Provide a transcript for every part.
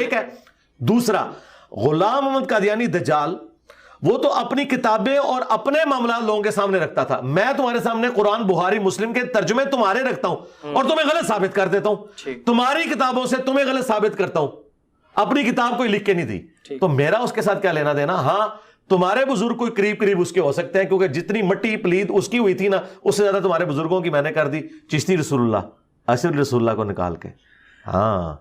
ایک ہے. دوسرا, غلام محمد قادیانی دجال وہ تو اپنی کتابیں اور اپنے معاملات لوگوں کے سامنے رکھتا تھا. میں تمہارے سامنے قرآن بخاری مسلم کے ترجمے تمہارے رکھتا ہوں اور تمہیں غلط ثابت کر دیتا ہوں. تمہاری کتابوں سے تمہیں غلط ثابت کرتا ہوں. اپنی کتاب کوئی لکھ کے نہیں دی, تو میرا اس کے ساتھ کیا لینا دینا. ہاں تمہارے بزرگ کوئی قریب قریب اس کے ہو سکتے ہیں, کیونکہ جتنی مٹی پلید اس کی ہوئی تھی نا, اس سے زیادہ تمہارے بزرگوں کی میں نے کر دی چشتی رسول اللہ, اشرف رسول اللہ کو نکال کے. ہاں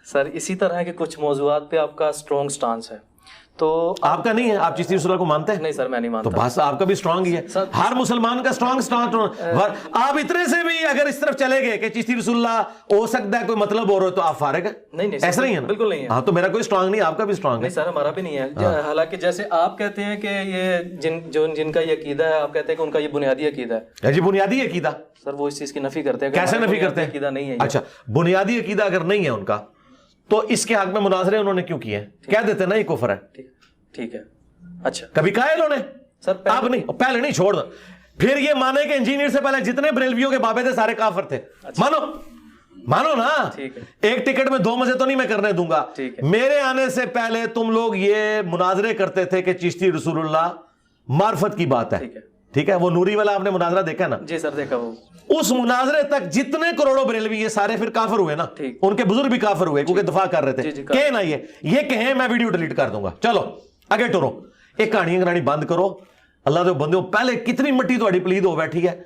سر اسی طرح کے کچھ موضوعات پہ آپ کا اسٹرانگ سٹانس ہے, تو آپ کا نہیں ہے. آپ چشتی رسول اللہ کو مانتے ہیں؟ نہیں سر میں نہیں مانتا. تو بس آپ کا بھی اسٹرانگ ہی ہے. ہر مسلمان کا اسٹرانگ سٹانس. آپ اتنے سے بھی اگر اس طرف چلے گئے کہ چشتی رسول اللہ ہو سکتا ہے کوئی مطلب ہو رہا ہے, تو آپ فارغ ہیں. نہیں ایسا نہیں ہے نا؟ بالکل نہیں ہے. ہاں تو میرا کوئی اسٹرانگ نہیں, آپ کا بھی اسٹرانگ ہے. نہیں سر ہمارا بھی نہیں ہے. حالانکہ جیسے آپ کہتے ہیں کہ یہ جن کا یہ عقیدہ ہے, آپ کہتے ہیں کہ ان کا یہ بنیادی عقیدہ ہے. جی بنیادی عقیدہ سر وہ اس چیز کی نفی کرتے ہیں. کیسے نفی کرتے ہیں؟ عقیدہ نہیں ہے. اچھا بنیادی عقیدہ اگر نہیں ہے ان کا, تو اس کے حق میں مناظرے انہوں نے کیوں کیے؟ کہہ دیتے نا یہ کفر ہے. ٹھیک ہے. اچھا کبھی کہا ہے انہوں نے؟ سر آپ نہیں, پہلے نہیں, چھوڑ دو. پھر یہ مانے کہ انجینئر سے پہلے جتنے بریلویوں کے بابے تھے سارے کافر تھے. مانو نا. ایک ٹکٹ میں 2 مزے تو نہیں میں کرنے دوں گا. میرے آنے سے پہلے تم لوگ یہ مناظرے کرتے تھے کہ چشتی رسول اللہ معرفت کی بات ہے. ٹھیک ہے, وہ نوری والا آپ نے مناظرہ دیکھا نا؟ جی سر دیکھا. وہ اس مناظرے تک جتنے کروڑوں بریلوی یہ سارے پھر کافر ہوئے نا, ان کے بزرگ بھی کافر ہوئے کیونکہ دفاع کر رہے تھے. کہ نا یہ کہیں میں ویڈیو ڈیلیٹ کر دوں گا. چلو آگے ٹورو, ایک کہانی گرانی بند کرو. اللہ دے بندے پہلے کتنی مٹی تہاڈی پلید ہو بیٹھی ہے,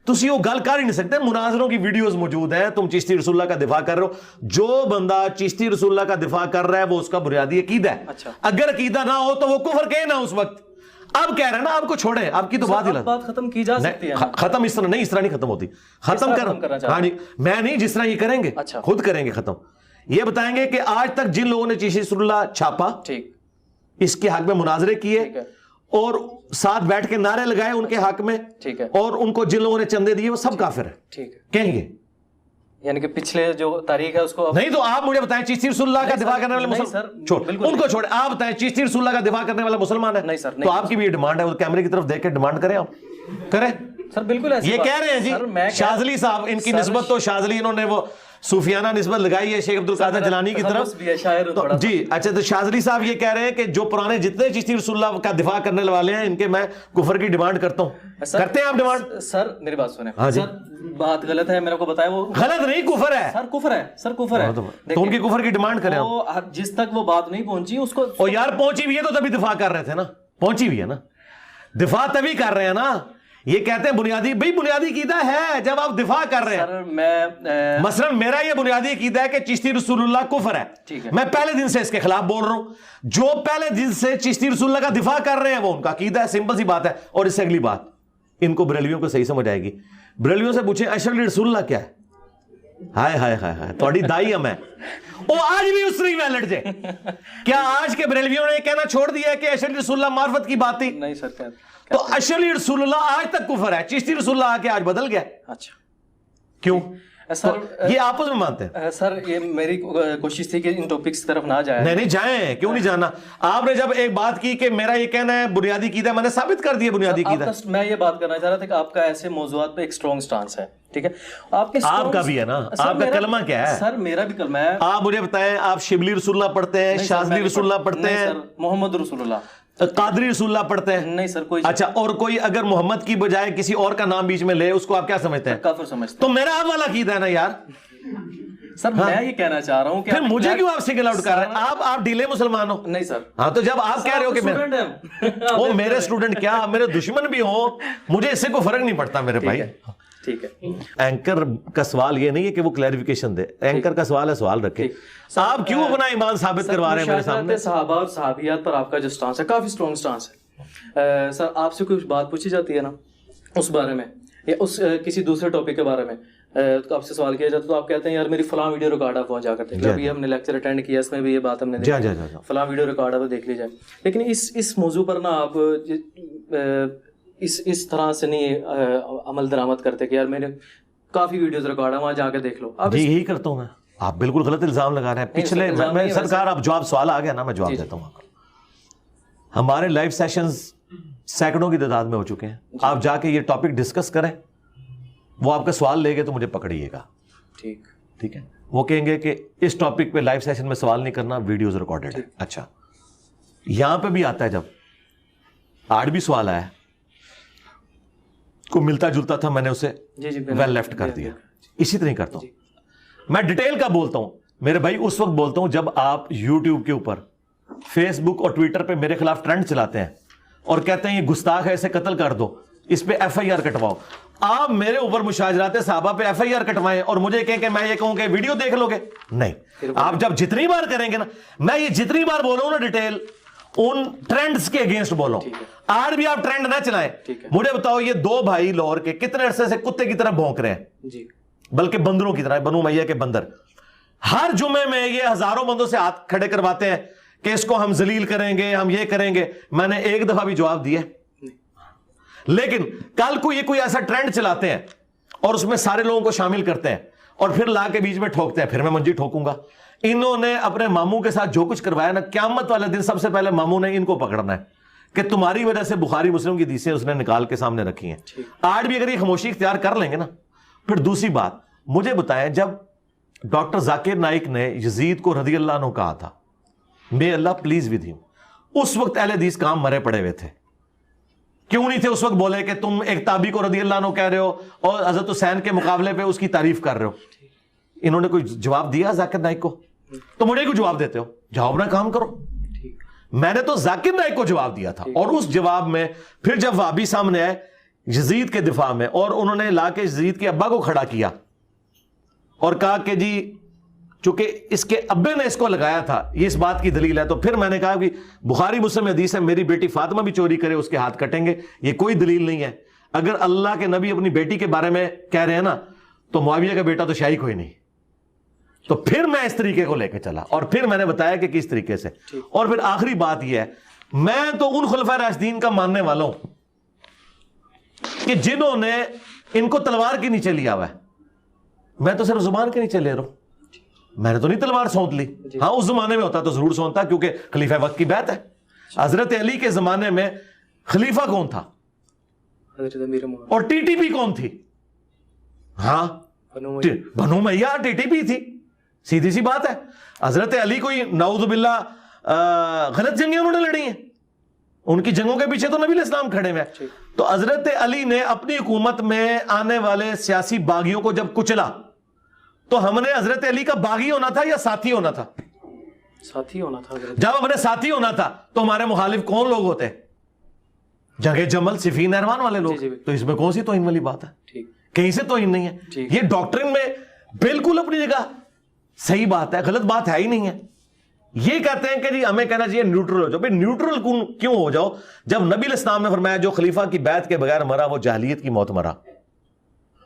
تسی وہ گل کر ہی نہیں سکتے. مناظروں کی ویڈیوز موجود ہیں, تم چشتی رسول اللہ کا دفاع کر رہے ہو. جو بندہ چشتی رسول اللہ کا دفاع کر رہا ہے وہ اس کا بنیادی عقیدہ ہے. اگر عقیدہ نہ ہو تو وہ کفر کہے نا اس وقت. اب کہہ رہے ہیں نا آپ کو چھوڑیں, آپ کی تو بات ختم کی جا سکتی ہے. ختم اس طرح نہیں, اس طرح نہیں ختم ہوتی. ختم کر, ہاں میں نہیں, جس طرح یہ کریں گے خود کریں گے ختم. یہ بتائیں گے کہ آج تک جن لوگوں نے چشتی رسول اللہ چھاپا, اس کے حق میں مناظرے کیے اور ساتھ بیٹھ کے نعرے لگائے ان کے حق میں, اور ان کو جن لوگوں نے چندے دیے وہ سب کافر ہیں. کہیں گے یعنی کہ پچھلے جو تاریخ ہے اس کو نہیں. تو آپ مجھے بتائیں چشتی رسول اللہ کا دفاع کرنے والے مسلمان چھوڑ, ان کو چھوڑے, آپ بتائیں چشتی رسول اللہ کا دفاع کرنے والا مسلمان ہے؟ نہیں سر. تو آپ کی بھی یہ ڈیمانڈ ہے, وہ کیمرے کی طرف دیکھ کے ڈیمانڈ کریں, آپ کریں سر. بالکل یہ کہہ رہے ہیں جی شاذلی صاحب, ان کی نسبت تو شاذلی انہوں نے وہ صوفیانہ نسبت لگائی ہے شیخ عبد القادر جیلانی کی طرف. جی اچھا, تو شاذلی صاحب یہ کہہ رہے ہیں کہ جو پرانے جتنے چشتی رسول اللہ کا دفاع کرنے والے ہیں ان کے میں کفر کی ڈیمانڈ کرتا ہوں. کرتے ہیں آپ ڈیمانڈ؟ سر میری بات سنیں. سر بات غلط ہے, میرے کو بتایا. وہ غلط نہیں, کفر ہے سر. کفر ہے سر, کفر ہے. تو ان کی کفر کی ڈیمانڈ کریں. جس تک وہ بات نہیں پہنچی اس کو, او یار پہنچی بھی ہے تو تبھی دفاع کر رہے تھے نا. پہنچی بھی ہے نا, دفاع تبھی کر رہے ہیں نا. یہ کہتے ہیں بنیادی, بھائی بنیادی عقیدہ ہے جب آپ دفاع کر رہے ہیں. مثلا میرا یہ بنیادی عقیدہ ہے کہ چشتی رسول اللہ کفر ہے. میں پہلے دن سے اس کے خلاف بول رہا ہوں. جو پہلے دن سے چشتی رسول اللہ کا دفاع کر رہے ہیں وہ ان کا عقیدہ ہے, سمپل سی بات ہے. اور اس سے اگلی بات ان کو بریلویوں کو صحیح سمجھ آئے گی. بریلویوں سے پوچھیں اشرف رسول اللہ کیا ہے؟ ہائے ہائے ہائے ہائے, تھوڑی دائی ہم ہے وہ آج بھی اس طرح ویلڈ جے. کیا آج کے بریلویوں نے کہنا چھوڑ دیا ہے کہ اشرف رسول اللہ معرفت کی بات تھی؟ نہیں سر. تو اشرف رسول اللہ آج تک کفر ہے, چشتی رسول اللہ آ کے آج بدل گیا. اچھا کیوں سر؟ یہ آپس میں مانتے ہیں سر. یہ میری کوشش تھی کہ ان ٹاپکس کی طرف نہ جائیں. نہیں جائیں, کیوں نہیں جانا. آپ نے جب ایک بات کی کہ میرا یہ کہنا ہے بنیادی عقیدہ, میں نے ثابت کر دیا بنیادی عقیدہ. میں یہ بات کرنا چاہ رہا تھا کہ آپ کا ایسے موضوعات پہ ایک اسٹرانگ سٹانس ہے. ٹھیک ہے, آپ کا بھی ہے نا. آپ کا کلمہ کیا ہے؟ سر میرا بھی کلمہ ہے. آپ مجھے بتائیں, آپ شبلی رسول اللہ پڑھتے ہیں, شاذلی رسول اللہ پڑھتے ہیں, محمد رسول اللہ, قادری رسول اللہ پڑھتے ہیں؟ نہیں سر کوئی. اچھا, اور کوئی اگر محمد کی بجائے کسی اور کا نام بیچ میں لے اس کو آپ کیا سمجھتے ہیں؟ کافر سمجھتے ہیں. تو میرا آپ والا عقیدہ ہے نا یار. سر میں یہ کہنا چاہ رہا ہوں کہ پھر مجھے کیوں آپ سنگل آؤٹ کر رہے ہیں؟ آپ ڈیلے مسلمان ہو. نہیں سر. ہاں تو جب آپ کہہ رہے ہو کہ وہ میرے اسٹوڈنٹ کیا میرے دشمن بھی ہوں, مجھے اس سے کوئی فرق نہیں پڑتا میرے بھائی. ٹھیک ہے. اینکر کا سوال یہ نہیں ہے کہ وہ کلیریفیکیشن دے, اینکر کا سوال ہے سوال رکھے. آپ کیوں اپنا ایمان ثابت کروا رہے ہیں میرے سامنے؟ صحابہ اور صحابیات پر آپ کا جو سٹانس ہے کافی اسٹرانگ سٹانس ہے. سر آپ سے کچھ بات پوچھی جاتی ہے نا اس بارے میں, یا اس کسی دوسرے ٹاپک کے بارے میں, تو آپ سے سوال کیا جاتا تو آپ کہتے ہیں یار میری فلاں ویڈیو ریکارڈ آپ وہاں جا کر دیکھ لیں. ابھی ہم نے لیکچر اٹینڈ کیا, اس میں بھی یہ بات ہم نے دیکھی, فلاں ویڈیو ریکارڈ آپ دیکھ لی جائے. لیکن اس موضوع پر نا آپ اس طرح سے نہیں عمل درآمد کرتے کہ یار میں نے کافی ویڈیوز ریکارڈ ہے وہاں جا کے دیکھ لو. جی یہی کرتا ہوں میں. آپ بالکل غلط الزام لگا رہے ہیں. پچھلے میں سرکار آپ جواب سوال آ گیا نا, میں جواب دیتا ہوں. ہمارے لائیو سیشنز سینکڑوں کی تعداد میں ہو چکے ہیں. آپ جا کے یہ ٹاپک ڈسکس کریں, وہ آپ کا سوال لے گئے تو مجھے پکڑیے گا. ٹھیک ٹھیک ہے, وہ کہیں گے کہ اس ٹاپک پہ لائیو سیشن میں سوال نہیں کرنا, ویڈیوز ریکارڈڈ ہے. اچھا, یہاں پہ بھی آتا ہے, جب آج بھی سوال آیا کو ملتا جلتا تھا, میں نے اسے ویل لیفٹ کر دیا. اسی طرح کرتا ہوں میں, ڈیٹیل کا بولتا ہوں میرے بھائی, اس وقت بولتا ہوں جب آپ یوٹیوب کے اوپر, فیس بک اور ٹویٹر پہ میرے خلاف ٹرینڈ چلاتے ہیں اور کہتے ہیں یہ گستاخ ہے, اسے قتل کر دو, اس پہ ایف آئی آر کٹواؤ. آپ میرے اوپر مشاجرات صحابہ پہ ایف آئی آر کٹوائیں اور مجھے کہیں کہ میں یہ کہوں کہ ویڈیو دیکھ لو گے. نہیں, آپ جب جتنی بار کریں گے نا, میں یہ جتنی بار بولوں نا ڈیٹیل, ان ٹرینڈز کے اگینسٹ بولوں. آج بھی آپ ٹرینڈ نہ چلائیں. مجھے بتاؤ یہ دو بھائی لاہور کے کتنے عرصے سے کتے کی طرح بھونک رہے ہیں, بلکہ بندروں کی طرح, بنو امیہ کے بندر. ہر جمعے میں یہ ہزاروں بندوں سے ہاتھ کھڑے کرواتے ہیں کہ اس کو ہم ذلیل کریں گے, ہم یہ کریں گے. میں نے ایک دفعہ بھی جواب دیا, لیکن کل کو یہ کوئی ایسا ٹرینڈ چلاتے ہیں اور اس میں سارے لوگوں کو شامل کرتے ہیں اور پھر لا کے بیچ میں ٹھوکتے ہیں, پھر میں منجی ٹھوکوں گا. انہوں نے اپنے ماموں کے ساتھ جو کچھ کروایا نا, قیامت والے دن سب سے پہلے ماموں نے ان کو پکڑنا ہے کہ تمہاری وجہ سے بخاری مسلم کی حدیثیں اس نے نکال کے سامنے رکھی ہیں. آج بھی اگر یہ خاموشی اختیار کر لیں گے نا. پھر دوسری بات مجھے بتائیں, جب ڈاکٹر ذاکر نائک نے یزید کو رضی اللہ عنہ کہا تھا may اللہ پلیز ود ہم, اس وقت اہل حدیث کام مرے پڑے ہوئے تھے. کیوں نہیں تھے اس وقت بولے کہ تم ایک تابعی کو رضی اللہ عنہ کہہ رہے ہو اور حضرت حسین کے مقابلے پہ اس کی تعریف کر رہے ہو. انہوں نے کوئی جواب دیا ذاکر نائک کو؟ تو مجھے کیوں جواب دیتے ہو؟ جاؤ اپنا کام کرو. میں نے تو ذاکر نائک کو جواب دیا تھا, اور اس جواب میں پھر جب وہابی سامنے آئے یزید کے دفاع میں, اور انہوں نے لا کے یزید کے ابا کو کھڑا کیا اور کہا کہ جی چونکہ اس کے ابے نے اس کو لگایا تھا, یہ اس بات کی دلیل ہے, تو پھر میں نے کہا کہ بخاری مسلم حدیث ہے میری بیٹی فاطمہ بھی چوری کرے اس کے ہاتھ کٹیں گے, یہ کوئی دلیل نہیں ہے. اگر اللہ کے نبی اپنی بیٹی کے بارے میں کہہ رہے ہیں نا, تو معاویہ کا بیٹا تو شاہی کوئی نہیں. تو پھر میں اس طریقے کو لے کے چلا, اور پھر میں نے بتایا کہ کس طریقے سے. اور پھر آخری بات یہ ہے, میں تو ان خلفاء راشدین کا ماننے والا ہوں کہ جنہوں نے ان کو تلوار کے نیچے لیا ہوا ہے. میں تو صرف زبان کے نیچے لے رہا ہوں, میں نے تو نہیں تلوار سونت لی. ہاں اس زمانے میں ہوتا تو ضرور سونتا, کیونکہ خلیفہ وقت کی بیعت ہے. حضرت علی کے زمانے میں خلیفہ کون تھا اور ٹی ٹی پی کون تھی؟ ہاں بنو امیہ ٹی ٹی پی تھی, سیدھی سی بات ہے. حضرت علی کوئی نعوذ باللہ غلط جنگیں انہوں نے لڑی ہیں, ان کی جنگوں کے پیچھے تو نبی علیہ السلام کھڑے ہوئے. تو حضرت علی نے اپنی حکومت میں آنے والے سیاسی باغیوں کو جب کچلا, تو ہم نے حضرت علی کا باغی ہونا تھا یا ساتھی ہونا تھا؟ ساتھی ہونا تھا. جب ہم نے ساتھی ہونا تھا تو ہمارے مخالف کون لوگ ہوتے؟ جنگ جمل, صفین, نہروان والے لوگ. تو اس میں کون سی توہین والی بات ہے؟ کہیں سے توہین نہیں ہے. یہ ڈاکٹرن میں بالکل اپنی جگہ صحیح بات ہے, غلط بات ہے ہی نہیں ہے. یہ کہتے ہیں کہ جی ہمیں کہنا چاہیے نیوٹرل ہو جاؤ. بھائی نیوٹرل کیوں ہو جاؤ جب نبی علیہ السلام نے فرمایا جو خلیفہ کی بیعت کے بغیر مرا وہ جاہلیت کی موت مرا,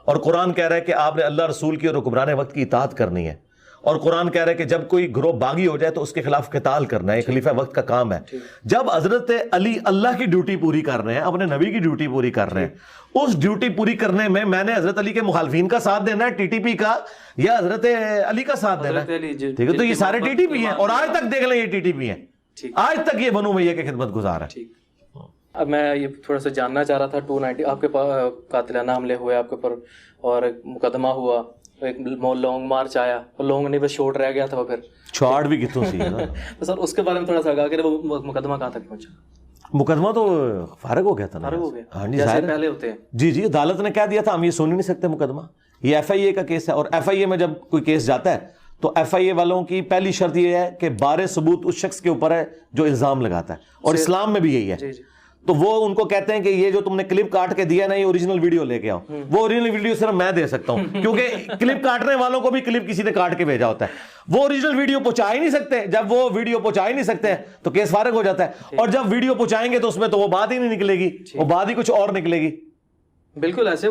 اور قرآن کہہ رہا ہے کہ آپ نے اللہ رسول کی اور حکمران وقت کی اطاعت کرنی ہے, اور قرآن کہہ رہا ہے کہ جب کوئی گروہ باغی ہو جائے تو اس کے خلاف قتال کرنا ہے, خلیفہ وقت کا کام ہے. جب حضرت علی اللہ کی ڈیوٹی پوری کر رہے ہیں, اپنے نبی کی ڈیوٹی پوری کر رہے ہیں, اس ڈیوٹی پوری کرنے میں میں نے حضرت علی کے مخالفین کا ساتھ دینا ہے, ٹی ٹی پی کا, یا حضرت علی کا ساتھ دینا ہے؟ ٹھیک ہے, تو یہ سارے ٹی ٹی پی ہیں, اور آج تک دیکھ لیں یہ ٹی ٹی پی ہیں, آج تک یہ بنو امیہ کے خدمت گزار ہے. اب میں یہ تھوڑا سا جاننا چاہ رہا تھا, 290 آپ کے پاس قاتلانہ حملے ہوئے آپ کے اوپر, اور ایک مقدمہ ہوا, ایک لانگ مارچ آیا, اور لانگ نہیں بس شورٹ رہ گیا تھا, پھر چھاڑ بھی کتوں سی ہے. تو سر اس کے بارے میں تھوڑا سا آگاہ کریں, وہ مقدمہ کہاں تک پہنچا؟ مقدمہ تو فارغ ہو گیا تھا نا. ہاں جی, جیسے پہلے ہوتے ہیں. جی جی, عدالت نے کہہ دیا تھا ہم یہ سن ہی نہیں سکتے مقدمہ, یہ ایف آئی اے کا کیس ہے, اور ایف آئی اے میں جب کوئی کیس جاتا ہے تو ایف آئی اے والوں کی پہلی شرط یہ ہے کہ بارے ثبوت اس شخص کے اوپر ہے جو الزام لگاتا ہے, اور اسلام میں بھی یہی ہے. تو وہ ان کو کہتے ہیں کہ یہ جو تم نے کلپ کاٹ کے دیا نا, یہ اوریجنل ویڈیو لے کے آؤ. وہ اوریجنل ویڈیو صرف میں دے سکتا ہوں, کیونکہ کلپ کاٹنے والوں کو بھی کلپ کسی نے کاٹ کے بھیجا ہوتا ہے. وہ اوریجنل ویڈیو پہنچا ہی نہیں سکتے. جب وہ ویڈیو پہنچا ہی نہیں سکتے تو کیس فارغ ہو جاتا ہے, اور جب ویڈیو پہنچائیں گے تو اس میں تو وہ بات ہی نہیں نکلے گی, وہ بات ہی کچھ اور نکلے گی. بالکل ایسے.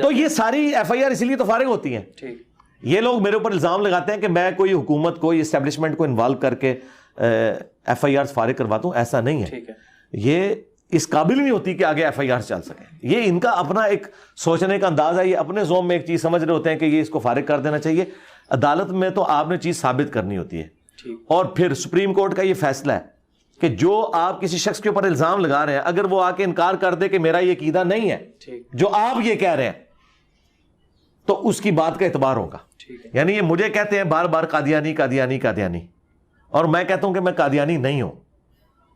تو یہ ساری ایف آئی آر اسی لیے تو فارغ ہوتی ہیں. یہ لوگ میرے اوپر الزام لگاتے ہیں کہ میں کوئی حکومت کو, اسٹیبلشمنٹ کو انوالو کر کے ایف آئی آر فارغ کرواتا ہوں, ایسا نہیں ہے. یہ اس قابل نہیں ہوتی کہ آگے ایف آئی آر چل سکے. یہ ان کا اپنا ایک سوچنے کا انداز ہے, یہ اپنے ذوق میں ایک چیز سمجھ رہے ہوتے ہیں کہ یہ اس کو فارغ کر دینا چاہیے. عدالت میں تو آپ نے چیز ثابت کرنی ہوتی ہے, اور پھر سپریم کورٹ کا یہ فیصلہ ہے کہ جو آپ کسی شخص کے اوپر الزام لگا رہے ہیں, اگر وہ آ کے انکار کر دے کہ میرا یہ عقیدہ نہیں ہے جو آپ یہ کہہ رہے ہیں, تو اس کی بات کا اعتبار ہوگا. یعنی یہ مجھے کہتے ہیں بار بار قادیانی قادیانی قادیانی، اور میں کہتا ہوں کہ میں قادیانی نہیں ہوں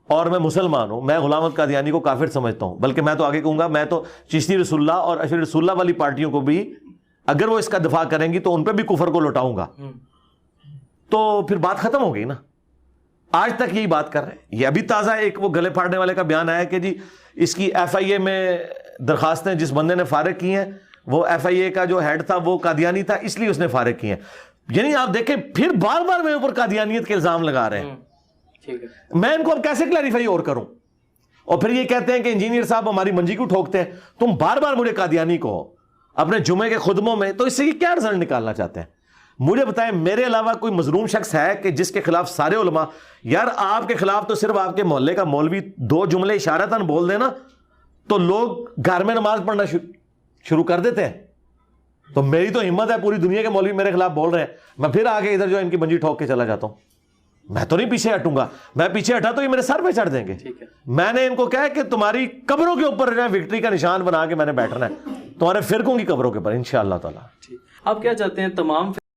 اور میں مسلمان ہوں. میں غلام احمد قادیانی کو کافر سمجھتا ہوں، بلکہ میں تو آگے کہوں گا میں تو چشتی رسول اللہ اور اشرف رسول اللہ والی پارٹیوں کو بھی اگر وہ اس کا دفاع کریں گی تو ان پہ بھی کفر کو لوٹاؤں گا. تو پھر بات ختم ہو گئی نا. آج تک یہی بات کر رہے ہیں. یہ ابھی تازہ ایک وہ گلے پھاڑنے والے کا بیان آیا کہ جی اس کی ایف آئی اے میں درخواستیں جس بندے نے فارغ کی ہیں وہ ایف آئی اے کا جو ہیڈ تھا وہ قادیانی تھا اس لیے اس نے فارغ کی ہیں. یعنی آپ دیکھیں پھر بار بار میرے اوپر قادیانیت کے الزام لگا رہے ہیں. میں ان کو اب کیسے کلیریفائی اور کروں؟ اور پھر یہ کہتے ہیں کہ انجینئر صاحب ہماری منجی کو ٹھوکتے ہیں. تم بار بار مجھے قادیانی کو اپنے جمعے کے خطبوں میں، تو اس سے یہ کیا رزلٹ نکالنا چاہتے ہیں؟ مجھے بتائیں میرے علاوہ کوئی مظلوم شخص ہے کہ جس کے خلاف سارے علماء، یار آپ کے خلاف تو صرف آپ کے محلے کا مولوی 2 جملے اشارتاً بول دے نا تو لوگ گھر میں نماز پڑھنا شروع کر دیتے ہیں. تو میری تو ہمت ہے پوری دنیا کے مولوی میرے خلاف بول رہے ہیں، میں پھر آگے ادھر جو ان کی منجی ٹھوک کے چلا جاتا ہوں. میں تو نہیں پیچھے ہٹوں گا. میں پیچھے ہٹا تو یہ میرے سر پہ چڑھ دیں گے. میں نے ان کو کہا کہ تمہاری قبروں کے اوپر وکٹری کا نشان بنا کے میں نے بیٹھنا ہے، تمہارے فرقوں کی قبروں کے اوپر انشاءاللہ تعالی. آپ کیا چاہتے ہیں تمام